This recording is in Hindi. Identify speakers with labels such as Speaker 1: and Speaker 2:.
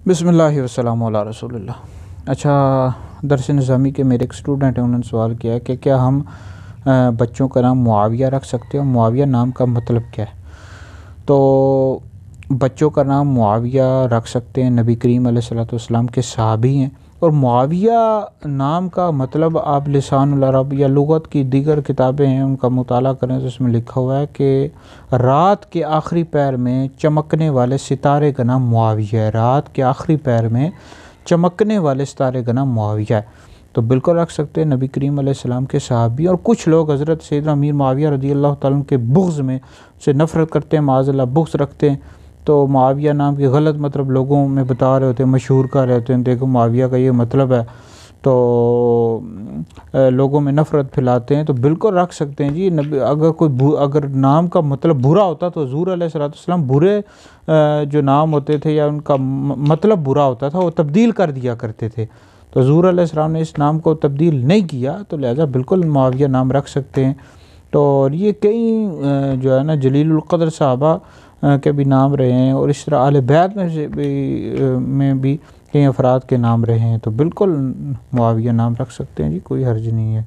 Speaker 1: बिस्मिल्लाहि वस्सलामु अला रसूलिल्लाह। अच्छा, दरस निज़ामी के मेरे एक स्टूडेंट हैं, उन्होंने सवाल किया कि क्या हम बच्चों का नाम मुआविया रख सकते हैं? मुआविया नाम का मतलब क्या है? तो बच्चों का नाम मुआविया रख सकते हैं। नबी करीम अलैहिस्सलातु वस्सलाम के सहाबी हैं। और मुआविया नाम का मतलब आप लिसानुल अरब या लुगत की दीगर किताबें हैं उनका मुताला करें तो उसमें लिखा हुआ है कि रात के आखिरी पहर में चमकने वाले सितारे का नाम मुआविया है। रात के आखिरी पहर में चमकने वाले सितारे का नाम मुआविया है। तो बिल्कुल रख सकते हैं। नबी करीम अलैहिस्सलाम के सहाबी और कुछ लोग हज़रत सैयदना अमीर मुआविया रज़ियल्लाहु ताला अन्हु के बुग़्ज़ में से नफ़रत करते हैं, माज़अल्लाह बुग़्ज़ रखते हैं। तो मुआविया नाम के गलत मतलब लोगों में बता रहे होते हैं, मशहूर कर रहे होते हैं, देखो मुआविया का ये मतलब है, तो लोगों में नफ़रत फैलाते हैं। तो बिल्कुल रख सकते हैं जी। अगर नाम का मतलब बुरा होता तो हुज़ूर अलैहिस्सलाम बुरे जो नाम होते थे या उनका मतलब बुरा होता था वो तब्दील कर दिया करते थे। तो हुज़ूर अलैहिस्सलाम ने इस नाम को तब्दील नहीं किया, तो लिहाजा बिल्कुल मुआविया नाम रख सकते हैं। तो ये कई जो है ना जलीलुल क़द्र सहाबा के भी नाम रहे हैं और इस तरह अहले बैत में भी कई अफराद के नाम रहे हैं। तो बिल्कुल मुआविया नाम रख सकते हैं जी, कोई हर्ज नहीं है।